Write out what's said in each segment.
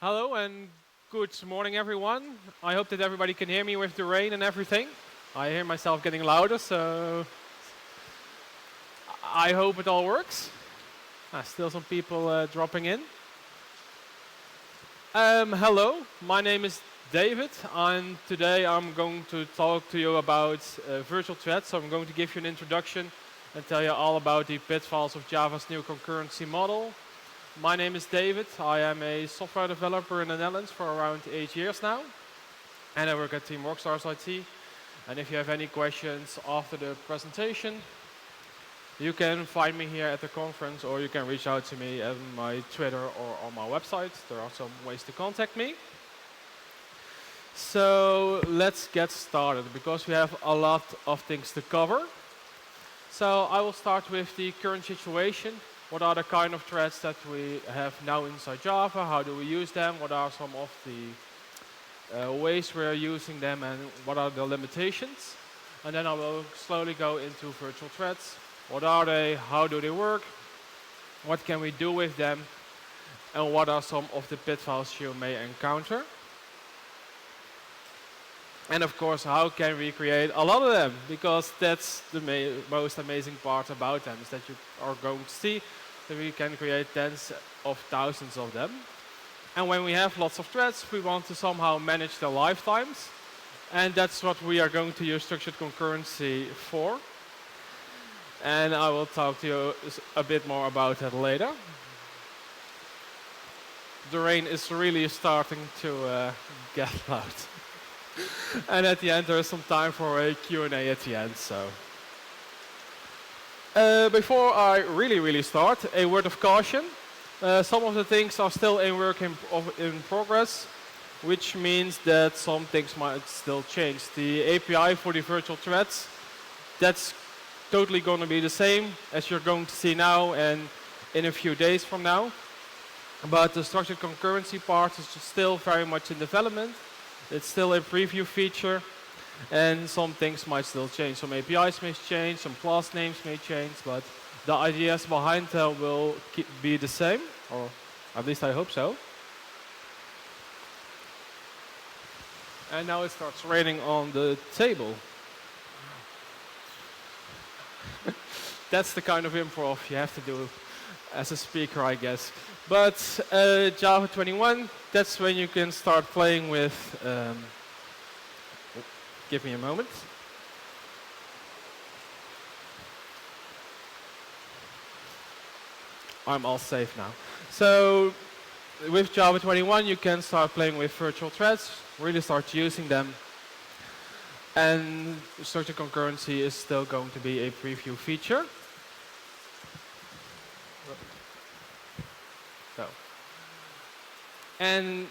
Hello and good morning, everyone. I hope that everybody can hear me with the rain and everything. I hear myself getting louder, so I hope it all works. Still some people dropping in. Hello, my name is David, and today I'm going to talk to you about virtual threads. So I'm going to give you an introduction and tell you all about the pitfalls of Java's new concurrency model. My name is David. I am a software developer in the Netherlands for around 8 years now. And I work at Team Rockstars IT. And if you have any questions after the presentation, you can find me here at the conference, or you can reach out to me on my Twitter or on my website. There are some ways to contact me. So let's get started, because we have a lot of things to cover. So I will start with the current situation. What are the kind of threads that we have now inside Java? How do we use them? What are some of the ways we are using them, and what are the limitations? And then I will slowly go into virtual threads. What are they? How do they work? What can we do with them? And what are some of the pitfalls you may encounter? And of course, how can we create a lot of them? Because that's the most amazing part about them, is that you are going to see that we can create tens of thousands of them. And when we have lots of threads, we want to somehow manage their lifetimes. And that's what we are going to use structured concurrency for. And I will talk to you a bit more about that later. The rain is really starting to get loud. And at the end, there is some time for a Q&A at the end. So, before I really start, a word of caution. Some of the things are still in work in progress, which means that some things might still change. The API for the virtual threads, that's totally going to be the same as you're going to see now and in a few days from now. But the structured concurrency part is still very much in development. It's still a preview feature, and some things might still change. Some APIs may change, some class names may change, but the ideas behind them will be the same, or at least I hope so. And now it starts raining on the table. That's the kind of improv you have to do as a speaker, I guess. But Java 21, that's when you can start playing with... give me a moment. I'm all safe now. So with Java 21, you can start playing with virtual threads, really start using them. And structured concurrency is still going to be a preview feature. So. And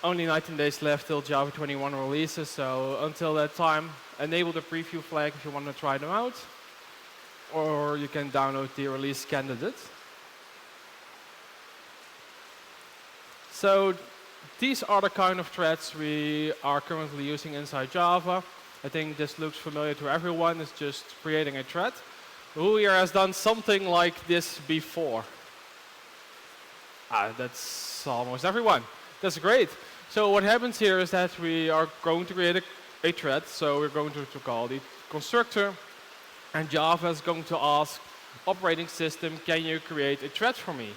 only 19 days left till Java 21 releases, so until that time, enable the preview flag if you want to try them out, or you can download the release candidate. So these are the kind of threads we are currently using inside Java. I think this looks familiar to everyone. It's just creating a thread. Who here has done something like this before? That's almost everyone. That's great. So what happens here is that we are going to create a thread. So we're going to call the constructor. And Java is going to ask operating system, can you create a thread for me?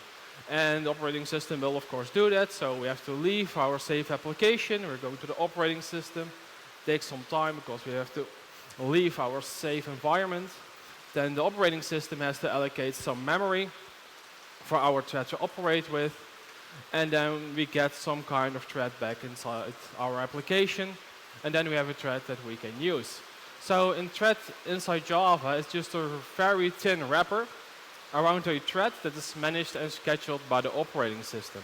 And the operating system will, of course, do that. So we have to leave our safe application. We're going to the operating system. Takes some time because we have to leave our safe environment. Then the operating system has to allocate some memory for our thread to operate with. And then we get some kind of thread back inside our application. And then we have a thread that we can use. So in thread inside Java, it's just a very thin wrapper around a thread that is managed and scheduled by the operating system.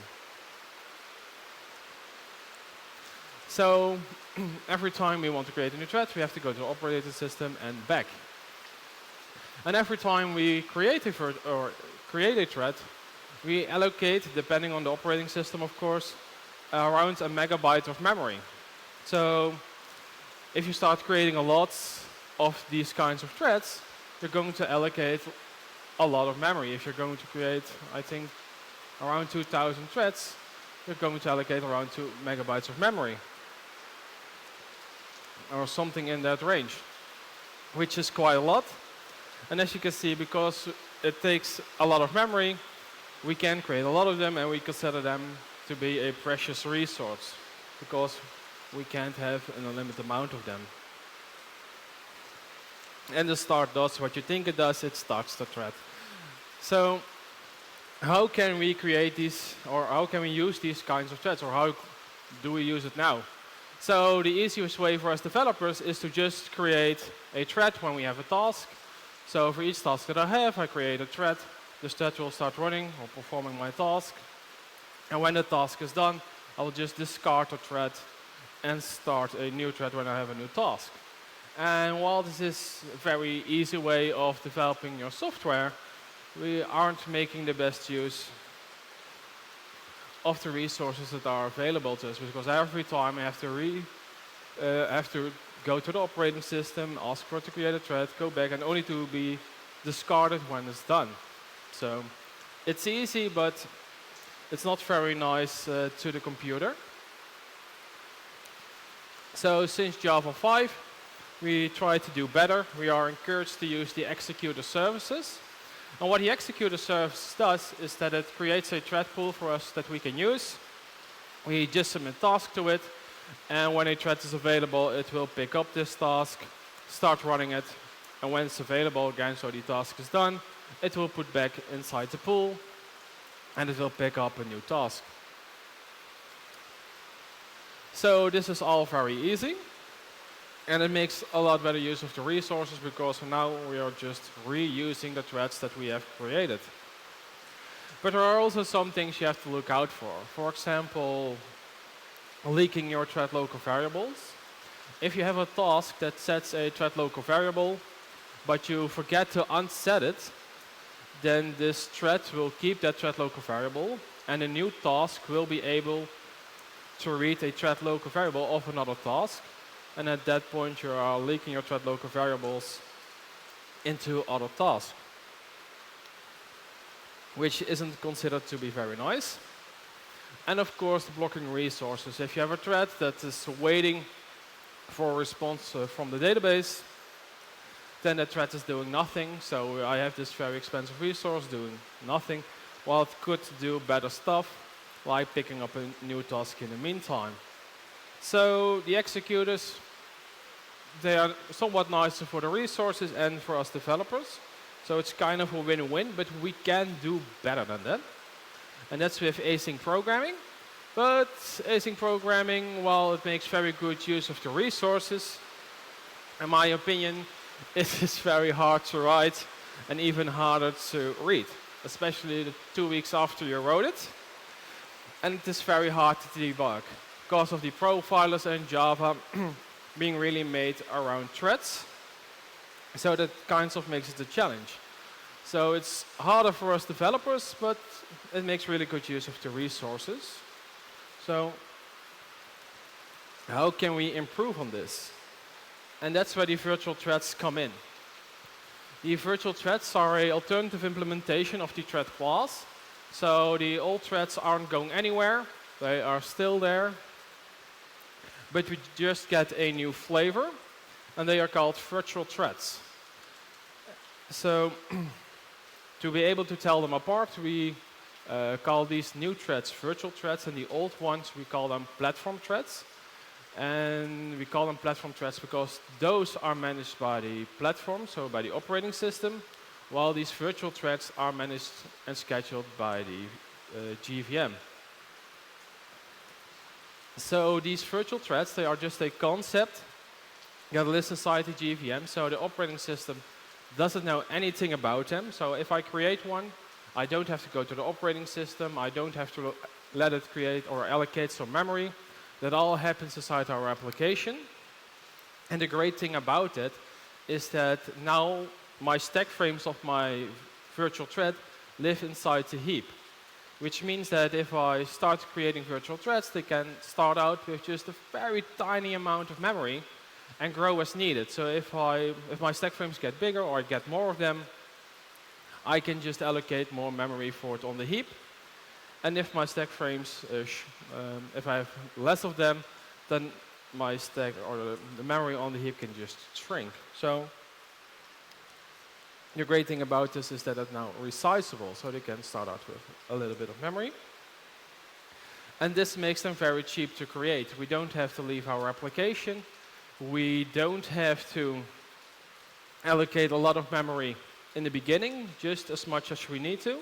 So every time we want to create a new thread, we have to go to the operating system and back. And every time we create a thread, we allocate, depending on the operating system, of course, around a megabyte of memory. So if you start creating a lot of these kinds of threads, you're going to allocate a lot of memory. If you're going to create, I think, around 2,000 threads, we're going to allocate around 2 megabytes of memory, or something in that range, which is quite a lot. And as you can see, because it takes a lot of memory, we can create a lot of them, and we consider them to be a precious resource, because we can't have an unlimited amount of them. And the start does what you think it does, it starts the thread. So how can we create these, or how can we use these kinds of threads, or how do we use it now? So the easiest way for us developers is to just create a thread when we have a task. So for each task that I have, I create a thread. This thread will start running or performing my task. And when the task is done, I will just discard the thread and start a new thread when I have a new task. And while this is a very easy way of developing your software, we aren't making the best use of the resources that are available to us, because every time I have to go to the operating system, ask for it to create a thread, go back, and only to be discarded when it's done. So it's easy, but it's not very nice to the computer. So since Java 5, we try to do better. We are encouraged to use the executor services. And what the executor service does is that it creates a thread pool for us that we can use. We just submit task to it, and when a thread is available, it will pick up this task, start running it, and when it's available again, so the task is done, it will put back inside the pool, and it will pick up a new task. So this is all very easy, and it makes a lot better use of the resources, because now we are just reusing the threads that we have created. But there are also some things you have to look out for. For example, leaking your thread local variables. If you have a task that sets a thread local variable, but you forget to unset it, then this thread will keep that thread local variable, and a new task will be able to read a thread local variable of another task. And at that point, you are leaking your thread local variables into other tasks, which isn't considered to be very nice. And of course, blocking resources. If you have a thread that is waiting for a response from the database, then the thread is doing nothing. So I have this very expensive resource doing nothing, while it could do better stuff, like picking up a new task in the meantime. So the executors, they are somewhat nicer for the resources and for us developers. So it's kind of a win-win, but we can do better than that. And that's with async programming. But async programming, while it makes very good use of the resources, in my opinion, it is very hard to write and even harder to read, especially the 2 weeks after you wrote it. And it is very hard to debug because of the profilers in Java being really made around threads. So that kind of makes it a challenge. So it's harder for us developers, but it makes really good use of the resources. So how can we improve on this? And that's where the virtual threads come in. The virtual threads are an alternative implementation of the thread class. So the old threads aren't going anywhere. They are still there. But we just get a new flavor, and they are called virtual threads. So to be able to tell them apart, we call these new threads virtual threads, and the old ones we call them platform threads. And we call them platform threads because those are managed by the platform, so by the operating system, while these virtual threads are managed and scheduled by the GVM. So these virtual threads, they are just a concept that lives inside the GVM, so the operating system doesn't know anything about them. So if I create one, I don't have to go to the operating system, I don't have to let it create or allocate some memory. That all happens inside our application. And the great thing about it is that now my stack frames of my virtual thread live inside the heap. Which means that if I start creating virtual threads, they can start out with just a very tiny amount of memory and grow as needed. So if my stack frames get bigger or I get more of them, I can just allocate more memory for it on the heap. And if my stack frames, if I have less of them, then my stack or the memory on the heap can just shrink. So the great thing about this is that it's now resizable, so they can start out with a little bit of memory. And this makes them very cheap to create. We don't have to leave our application. We don't have to allocate a lot of memory in the beginning, just as much as we need to.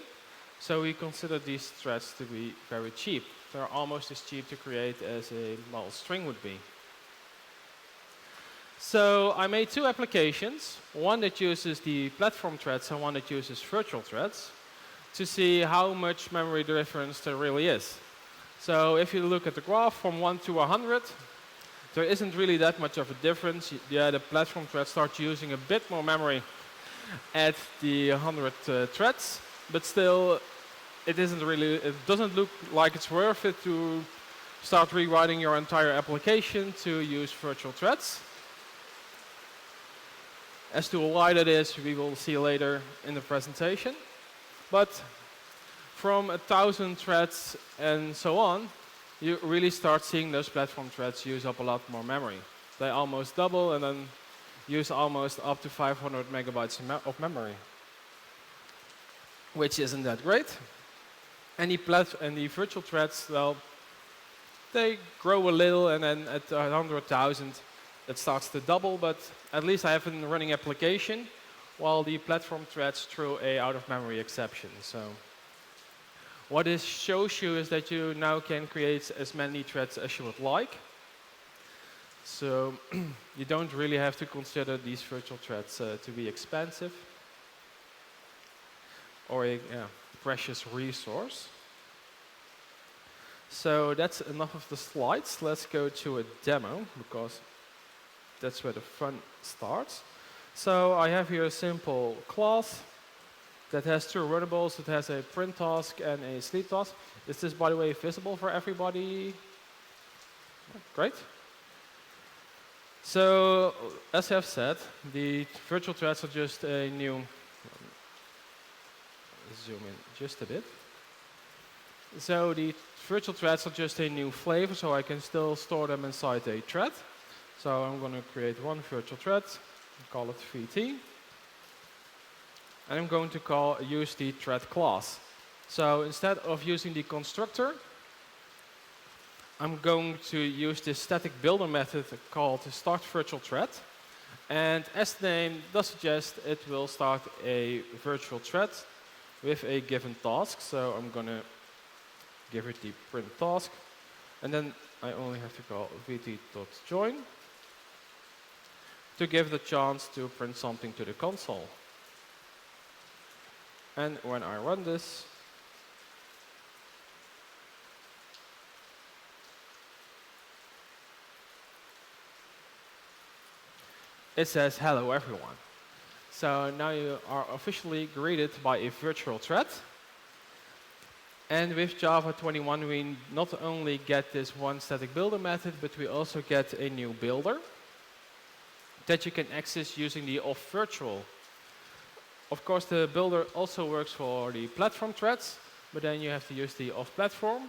So we consider these threads to be very cheap. They're almost as cheap to create as a string would be. So I made two applications, one that uses the platform threads and one that uses virtual threads, to see how much memory difference there really is. So if you look at the graph from 1 to 100, there isn't really that much of a difference. Yeah, the platform threads start using a bit more memory at the 100 threads, but still it doesn't look like it's worth it to start rewriting your entire application to use virtual threads. As to why that is, we will see later in the presentation. But from 1,000 threads and so on, you really start seeing those platform threads use up a lot more memory. They almost double and then use almost up to 500 megabytes of memory, which isn't that great. And the virtual threads, well, they grow a little, and then at 100,000, it starts to double, but at least I have a running application, while the platform threads throw a out-of-memory exception. So what this shows you is that you now can create as many threads as you would like. So you don't really have to consider these virtual threads to be expensive or a precious resource. So that's enough of the slides. Let's go to a demo, because that's where the fun starts. So I have here a simple class that has two runnables. It has a print task and a sleep task. Is this, by the way, visible for everybody? Great. So, as I've said, the virtual threads are just a new, zoom in just a bit. So the virtual threads are just a new flavor, so I can still store them inside a thread. So I'm going to create one virtual thread, call it VT. And I'm going to use the thread class. So instead of using the constructor, I'm going to use this static builder method called start virtual thread. And as the name does suggest, it will start a virtual thread with a given task. So I'm going to give it the print task. And then I only have to call vt.join to give the chance to print something to the console. And when I run this, it says, hello everyone. So now you are officially greeted by a virtual thread. And with Java 21, we not only get this one static builder method, but we also get a new builder that you can access using the off virtual. Of course, the builder also works for the platform threads, but then you have to use the off platform.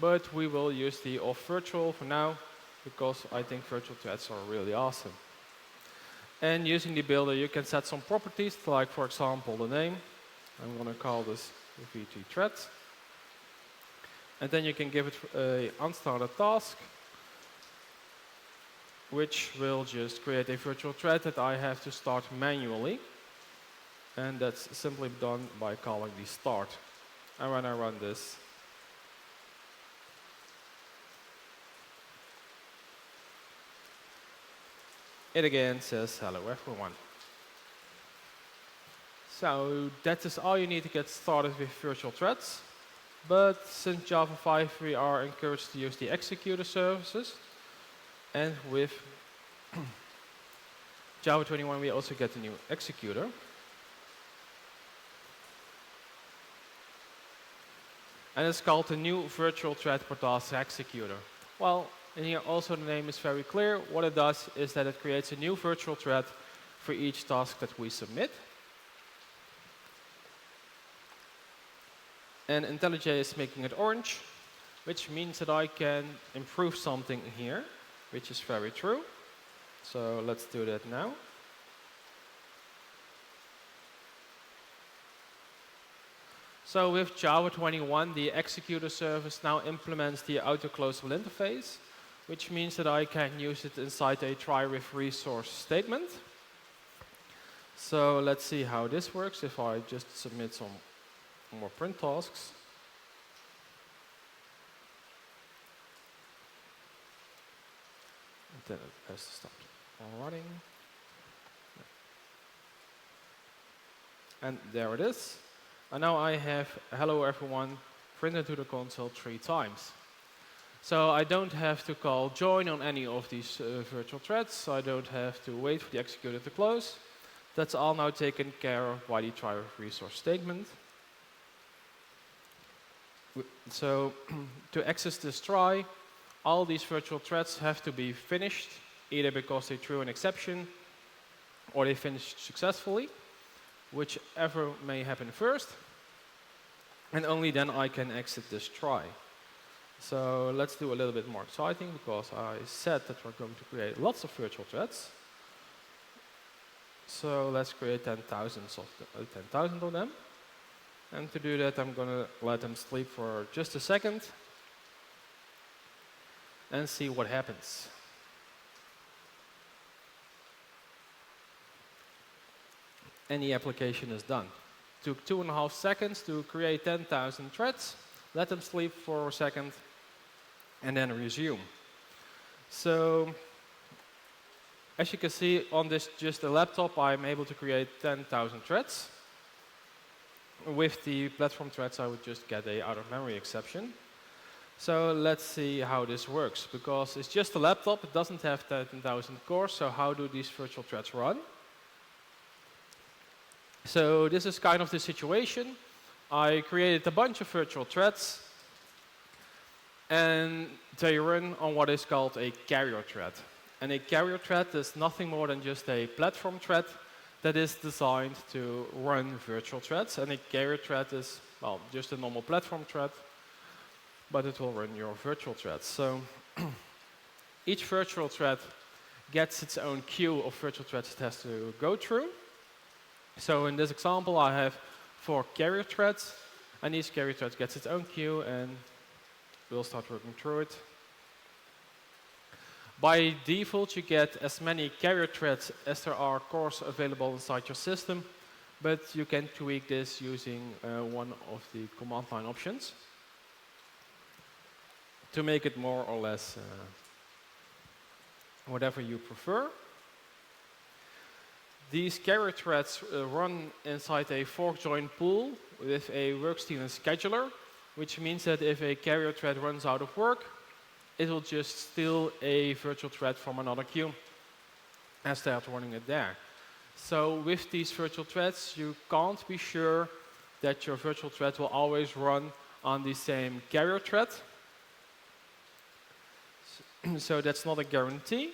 But we will use the off virtual for now, because I think virtual threads are really awesome. And using the builder, you can set some properties, like for example the name. I'm going to call this VT thread. And then you can give it a unstarted task, which will just create a virtual thread that I have to start manually. And that's simply done by calling the start. And when I run this, it again says, hello everyone. So that is all you need to get started with virtual threads. But since Java 5, we are encouraged to use the executor services. And with Java 21, we also get a new executor. And it's called the new virtual thread per task executor. Well, and here also the name is very clear. What it does is that it creates a new virtual thread for each task that we submit. And IntelliJ is making it orange, which means that I can improve something here, which is very true. So let's do that now. So with Java 21, the executor service now implements the auto-closable interface, which means that I can use it inside a try with resource statement. So let's see how this works if I just submit some more print tasks. And then it has to stop running. And there it is. And now I have hello everyone printed to the console 3 times. So I don't have to call join on any of these virtual threads. I don't have to wait for the executor to close. That's all now taken care of by the try with resource statement. So to access this try, all these virtual threads have to be finished, either because they threw an exception or they finished successfully, whichever may happen first. And only then I can exit this try. So let's do a little bit more exciting, because I said that we're going to create lots of virtual threads. So let's create 10,000 of them. And to do that, I'm going to let them sleep for just a second and see what happens. And the application is done. Took 2.5 seconds to create 10,000 threads. Let them sleep for a second, and then resume. So, as you can see on this just a laptop, I'm able to create 10,000 threads. With the platform threads, I would just get a out-of-memory exception. So let's see how this works, because it's just a laptop. It doesn't have 10,000 cores. So how do these virtual threads run? So this is kind of the situation. I created a bunch of virtual threads, and they run on what is called a carrier thread. And a carrier thread is nothing more than just a platform thread that is designed to run virtual threads. And a carrier thread is, well, just a normal platform thread, but it will run your virtual threads. So each virtual thread gets its own queue of virtual threads it has to go through. So in this example, I have 4 carrier threads, and each carrier thread gets its own queue, and we'll start working through it. By default, you get as many carrier threads as there are cores available inside your system, but you can tweak this using one of the command line options to make it more or less whatever you prefer. These carrier threads run inside a fork join pool with a work stealing scheduler, which means that if a carrier thread runs out of work, it will just steal a virtual thread from another queue and start running it there. So with these virtual threads, you can't be sure that your virtual thread will always run on the same carrier thread. So that's not a guarantee.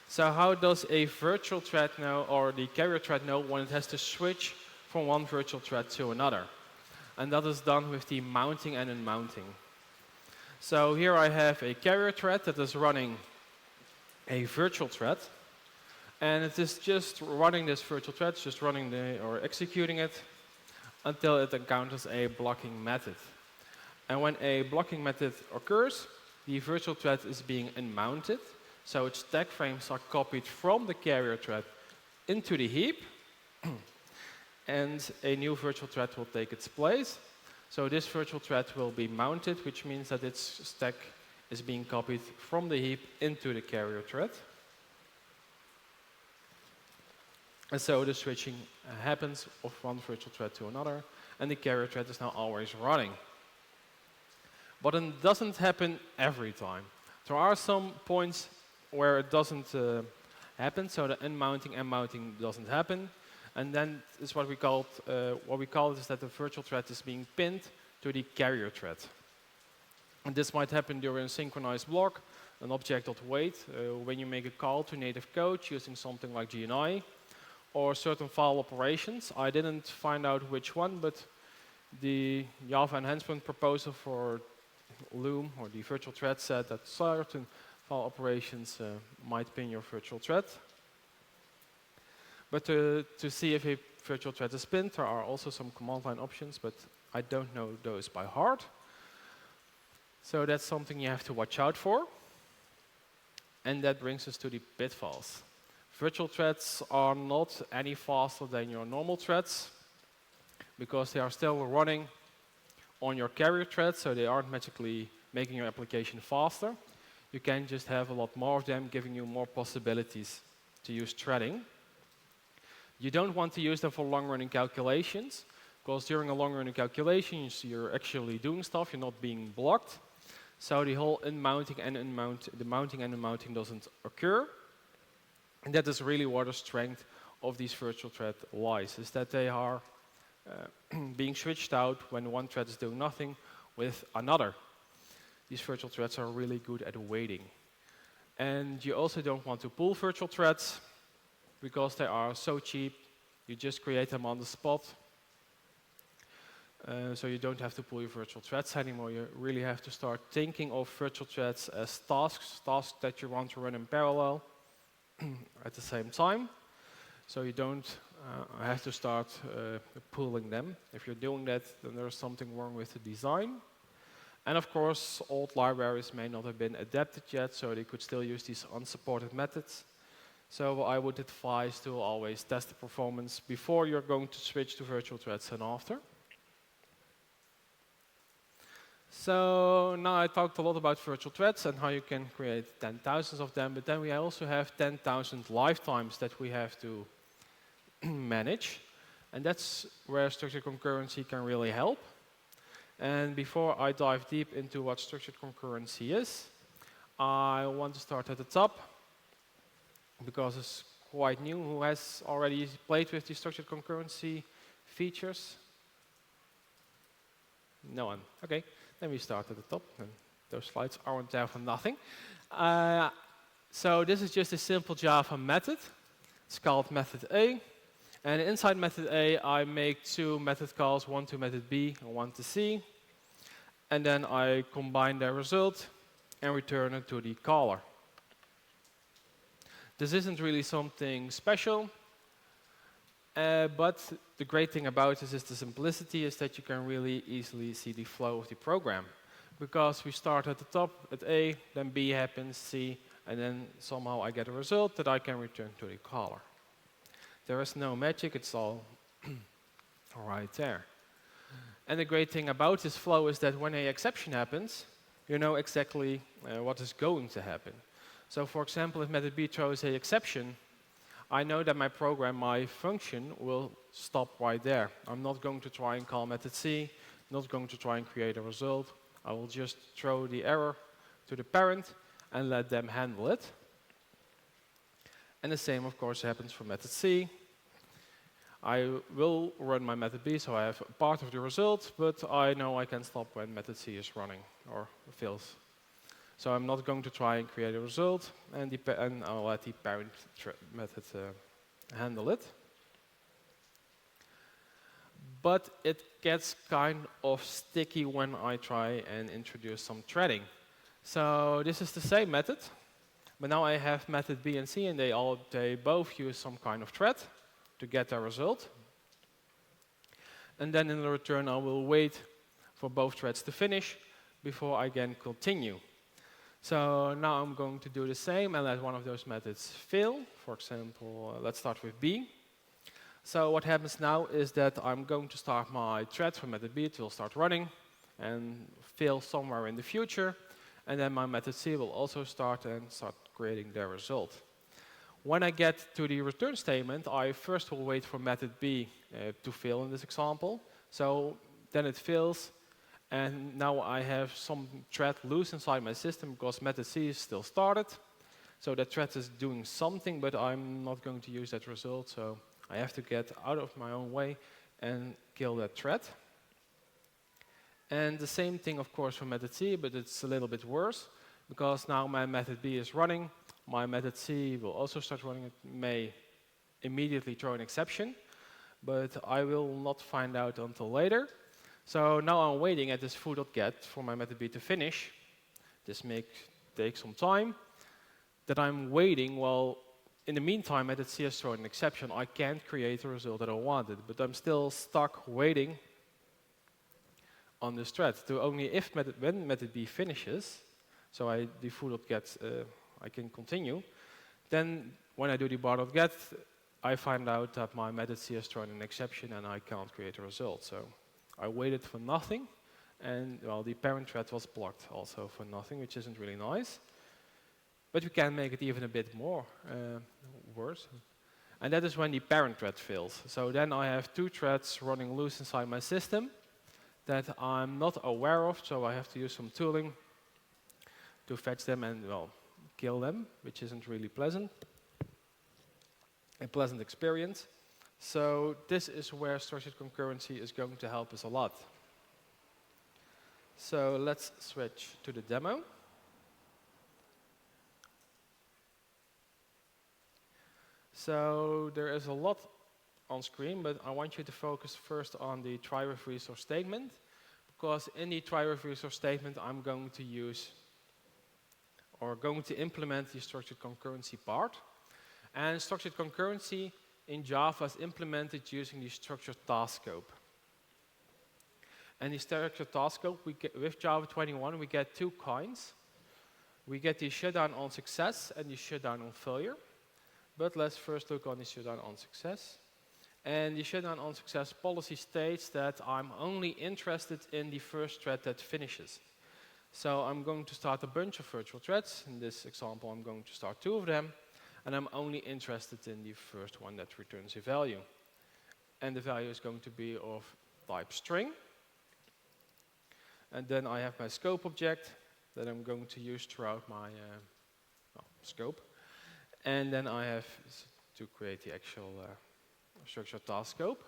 So how does a virtual thread know, or the carrier thread know, when it has to switch from one virtual thread to another? And that is done with the mounting and unmounting. So here I have a carrier thread that is running a virtual thread. And it is just running this virtual thread, just running or executing it until it encounters a blocking method. And when a blocking method occurs, the virtual thread is being unmounted. So its stack frames are copied from the carrier thread into the heap. And a new virtual thread will take its place. So this virtual thread will be mounted, which means that its stack is being copied from the heap into the carrier thread. And so the switching happens of one virtual thread to another, and the carrier thread is now always running. But it doesn't happen every time. There are some points where it doesn't happen, so the unmounting and mounting doesn't happen. And then is what we call it is that the virtual thread is being pinned to the carrier thread. And this might happen during a synchronized block, an object.wait, when you make a call to native code using something like GNI, or certain file operations. I didn't find out which one, but the Java enhancement proposal for Loom, or the virtual thread, said that certain file operations might pin your virtual thread. But to see if a virtual thread is pinned, there are also some command line options, but I don't know those by heart. So that's something you have to watch out for. And that brings us to the pitfalls. Virtual threads are not any faster than your normal threads because they are still running on your carrier thread, so they aren't magically making your application faster. You can just have a lot more of them, giving you more possibilities to use threading. You don't want to use them for long-running calculations, because during a long-running calculation, you're actually doing stuff, you're not being blocked. So the whole unmounting and the mounting and unmounting doesn't occur. And that is really where the strength of these virtual thread lies, is that they are being switched out when one thread is doing nothing with another. These virtual threads are really good at waiting. And you also don't want to pull virtual threads because they are so cheap. You just create them on the spot. So you don't have to pull your virtual threads anymore. You really have to start thinking of virtual threads as tasks that you want to run in parallel at the same time. So you don't have to start pulling them. If you're doing that, then there's something wrong with the design. And of course, old libraries may not have been adapted yet, so they could still use these unsupported methods. So I would advise to always test the performance before you're going to switch to virtual threads and after. So now I talked a lot about virtual threads and how you can create 10,000 of them, but then we also have 10,000 lifetimes that we have to manage. And that's where structured concurrency can really help. And before I dive deep into what structured concurrency is, I want to start at the top, because it's quite new. Who has already played with the structured concurrency features? No one. Okay, then we start at the top. And those slides aren't there for nothing. So this is just a simple Java method. It's called method A. And inside method A, I make two method calls, one to method B and one to C. And then I combine their result and return it to the caller. This isn't really something special, but the great thing about this is the simplicity, is that you can really easily see the flow of the program. Because we start at the top at A, then B happens, C, and then somehow I get a result that I can return to the caller. There is no magic, it's all right there. And the great thing about this flow is that when an exception happens, you know exactly what is going to happen. So for example, if method B throws an exception, I know that my program, my function, will stop right there. I'm not going to try and call method C, not going to try and create a result. I will just throw the error to the parent and let them handle it. And the same, of course, happens for method C. I will run my method B, so I have part of the result, but I know I can stop when method C is running or fails. So I'm not going to try and create a result, and I'll let the parent method handle it. But it gets kind of sticky when I try and introduce some threading. So this is the same method, but now I have method B and C, and they both use some kind of thread to get their result. And then in the return, I will wait for both threads to finish before I can continue. So now I'm going to do the same and let one of those methods fail. For example, let's start with B. So what happens now is that I'm going to start my thread for method B. It will start running and fail somewhere in the future. And then my method C will also start and start creating their result. When I get to the return statement, I first will wait for method B to fail in this example. So then it fails, and now I have some thread loose inside my system because method C is still started. So that thread is doing something, but I'm not going to use that result, so I have to get out of my own way and kill that thread. And the same thing, of course, for method C, but it's a little bit worse, because now my method B is running. My method C will also start running. It may immediately throw an exception, but I will not find out until later. So now I'm waiting at this foo.get for my method B to finish. This may take some time. That I'm waiting, well, in the meantime, method C has thrown an exception. I can't create the result that I wanted, but I'm still stuck waiting on this thread. To only if when method B finishes, so the foo.get, I can continue. Then when I do the bar.get, I find out that my method C has thrown an exception and I can't create a result. So I waited for nothing, and well, the parent thread was blocked also for nothing, which isn't really nice. But we can make it even a bit more worse. And that is when the parent thread fails. So then I have two threads running loose inside my system that I'm not aware of, so I have to use some tooling to fetch them and, well, kill them, which isn't really pleasant. A pleasant experience. So this is where structured concurrency is going to help us a lot. So let's switch to the demo. So there is a lot on screen, but I want you to focus first on the try with resource statement, because in the try with resource statement I'm going to use or going to implement the structured concurrency part. And structured concurrency in Java is implemented using the structured task scope. And the structured task scope, with Java 21, we get two kinds. We get the shutdown on success and the shutdown on failure. But let's first look on the shutdown on success. And the shutdown on success policy states that I'm only interested in the first thread that finishes. So I'm going to start a bunch of virtual threads. In this example, I'm going to start 2 of them. And I'm only interested in the first one that returns a value. And the value is going to be of type string. And then I have my scope object that I'm going to use throughout my scope. And then I have to create the actual structured task scope.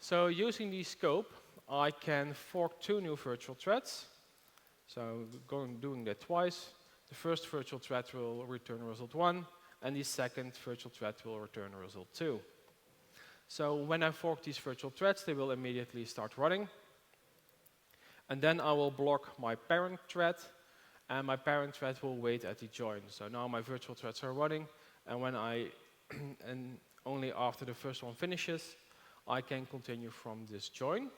So using the scope, I can fork 2 new virtual threads. So doing that twice. The first virtual thread will return result 1, and the second virtual thread will return result 2. So when I fork these virtual threads, they will immediately start running. And then I will block my parent thread, and my parent thread will wait at the join. So now my virtual threads are running, and when and only after the first one finishes, I can continue from this join.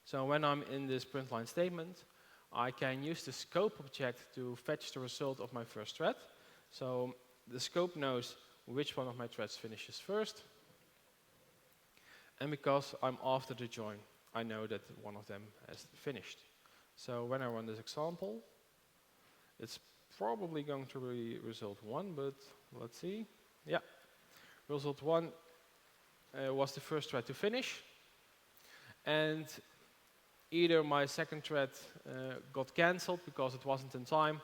So when I'm in this print line statement, I can use the scope object to fetch the result of my first thread. So the scope knows which one of my threads finishes first. And because I'm after the join, I know that one of them has finished. So when I run this example, it's probably going to be result 1, but let's see. Yeah, result 1 was the first thread to finish. And either my second thread got cancelled because it wasn't in time,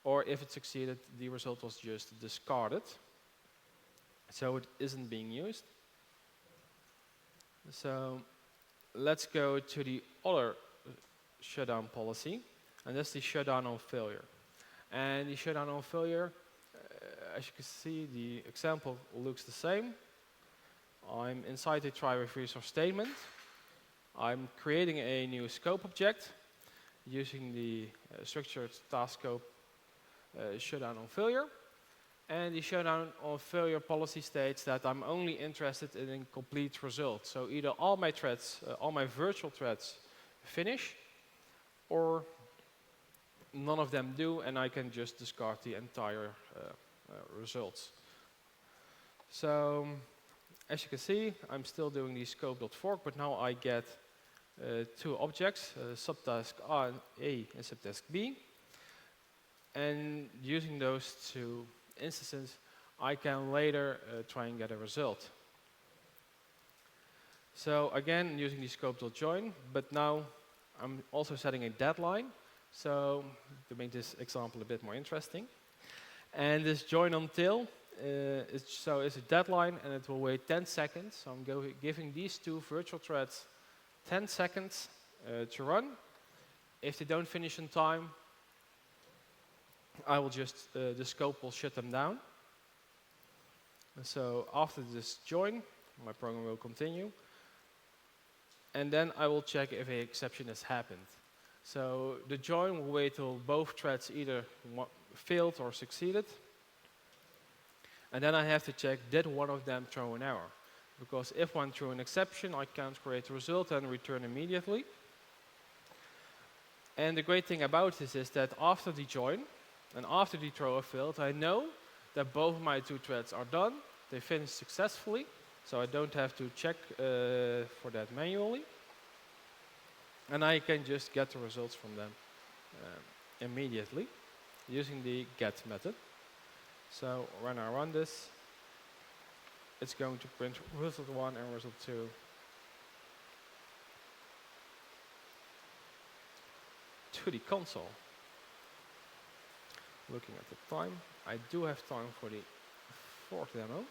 or if it succeeded, the result was just discarded. So it isn't being used. So let's go to the other shutdown policy, and that's the shutdown on failure. And the shutdown on failure, as you can see, the example looks the same. I'm inside the try with resource statement. I'm creating a new scope object using the structured task scope shutdown on failure. And the shutdown on failure policy states that I'm only interested in complete results. So either all my threads, all my virtual threads finish, or none of them do, and I can just discard the entire results. So as you can see, I'm still doing the scope.fork, but now I get 2 objects, subtask A and subtask B. And using those 2 instances, I can later try and get a result. So again, using the scope.join, but now I'm also setting a deadline. So to make this example a bit more interesting. And this join until is a deadline, and it will wait 10 seconds. So I'm giving these 2 virtual threads 10 seconds to run. If they don't finish in time, I will just, the scope will shut them down. And so after this join, my program will continue. And then I will check if an exception has happened. So the join will wait till both threads either failed or succeeded. And then I have to check, did one of them throw an error? Because if one threw an exception, I can't create a result and return immediately. And the great thing about this is that after the join and after the throw failed, I know that both my two threads are done. They finished successfully, so I don't have to check for that manually. And I can just get the results from them immediately using the get method. So when I run this, it's going to print result 1 and result 2 to the console. Looking at the time, I do have time for the fourth demo.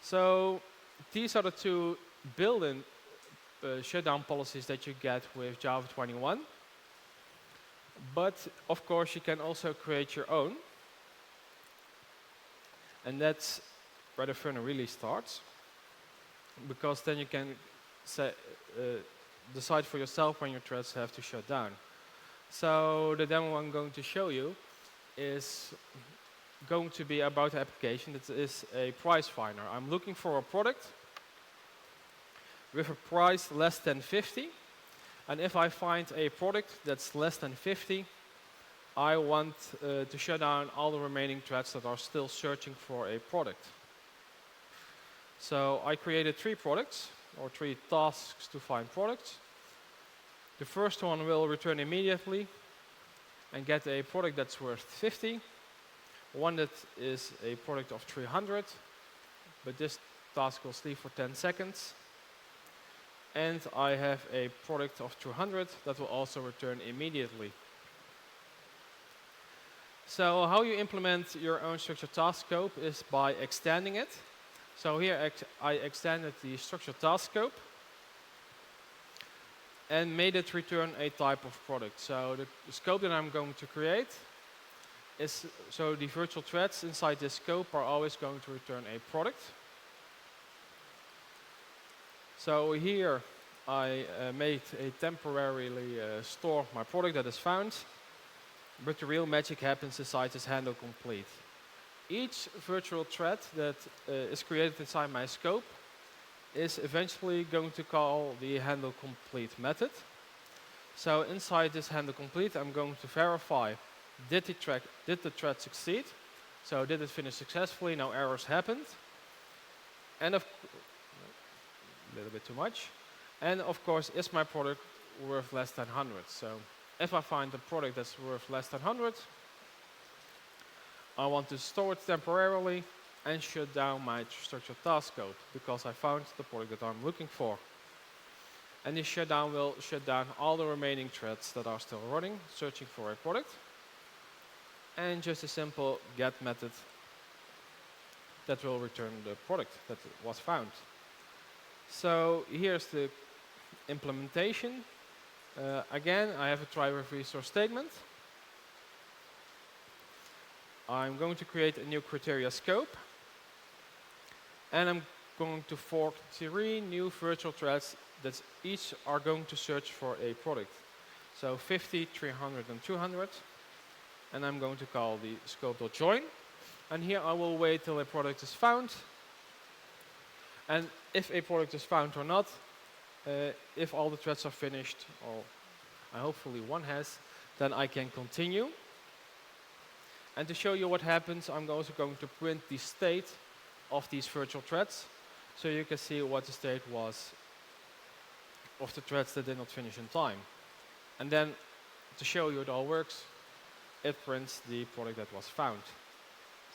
So these are the two built-in shutdown policies that you get with Java 21. But of course, you can also create your own. And that's where the fun really starts, because then you can decide for yourself when your threads have to shut down. So the demo I'm going to show you is going to be about the application that is a price finder. I'm looking for a product with a price less than 50. And if I find a product that's less than 50, I want to shut down all the remaining threads that are still searching for a product. So I created 3 products, or 3 tasks to find products. The first one will return immediately and get a product that's worth 50. One that is a product of 300, but this task will sleep for 10 seconds. And I have a product of 200 that will also return immediately. So how you implement your own structured task scope is by extending it. So here I extended the structured task scope and made it return a type of product. So the scope that I'm going to create is, so the virtual threads inside this scope are always going to return a product. So here I made a temporarily store my product that is found, but the real magic happens inside this handle complete. Each virtual thread that is created inside my scope is eventually going to call the handle complete method. So inside this handle complete, I'm going to verify, did the thread succeed? So did it finish successfully? No errors happened. And a little bit too much. And of course, is my product worth less than 100? So if I find a product that's worth less than 100, I want to store it temporarily and shut down my structured task scope, because I found the product that I'm looking for. And this shutdown will shut down all the remaining threads that are still running, searching for a product. And just a simple get method that will return the product that was found. So here's the implementation. Again, I have a try with resource statement. I'm going to create a new criteria scope. And I'm going to fork 3 new virtual threads that each are going to search for a product. So 50, 300, and 200. And I'm going to call the scope.join. And here I will wait till a product is found. And if a product is found or not, if all the threads are finished, or hopefully one has, then I can continue. And to show you what happens, I'm also going to print the state of these virtual threads, so you can see what the state was of the threads that did not finish in time. And then, to show you it all works, it prints the product that was found.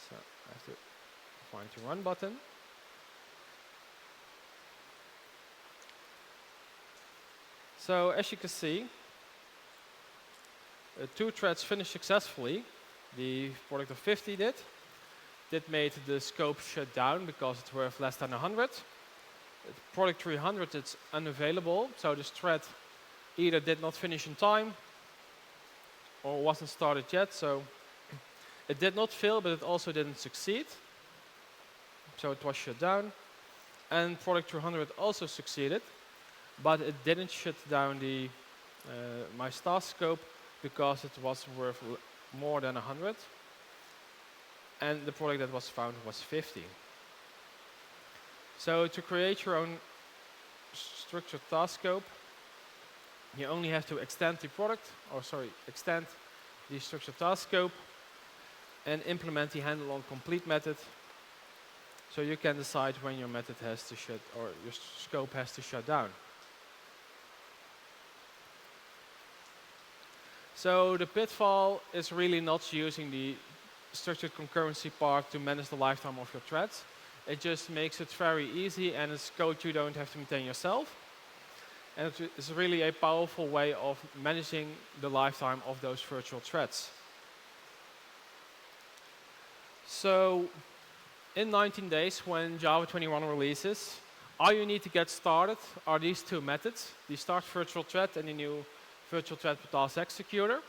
So I have to find the run button. So as you can see, 2 threads finished successfully. The product of 50 did. That made the scope shut down because it's worth less than 100. Product 300 is unavailable, so this thread either did not finish in time or wasn't started yet. So it did not fail, but it also didn't succeed. so it was shut down. And product 200 also succeeded, but it didn't shut down the my star scope because it was worth more than 100, and the product that was found was 50. So to create your own structured task scope, you only have to extend the product, or sorry, extend the structured task scope and implement the handle on complete method. So you can decide when your method has to shut, or your scope has to shut down. So the pitfall is really not using the structured concurrency part to manage the lifetime of your threads. It just makes it very easy, and it's code you don't have to maintain yourself. And it's really a powerful way of managing the lifetime of those virtual threads. So in 19 days, when Java 21 releases, all you need to get started are these two methods, the start virtual thread and the new virtual thread task executor.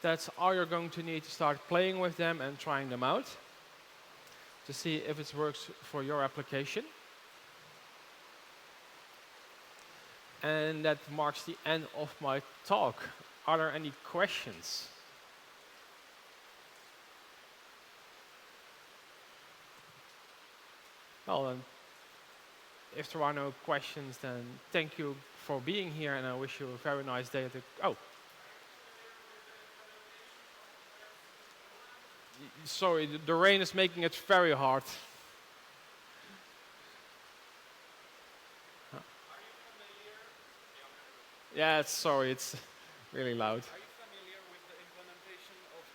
That's all you're going to need to start playing with them and trying them out to see if it works for your application. And that marks the end of my talk. Are there any questions? Well, then, if there are no questions, then thank you for being here, and I wish you a very nice day. Sorry, the rain is making it very hard. Yeah, sorry, it's really loud. Are you familiar with the implementation of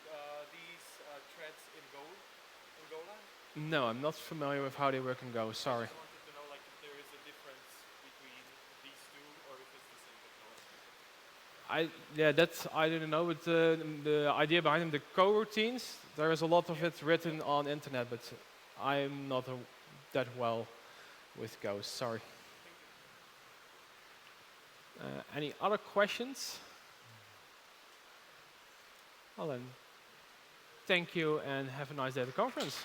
these threads in Golang? No, I'm not familiar with how they work in Go, sorry. I just wanted to know like, if there is a difference between these two or if it's the same technology. I didn't know, but the idea behind them, the coroutines, there is a lot of it written on internet, but I'm not that well with Go, sorry. Any other questions? Well then, thank you and have a nice day at the conference.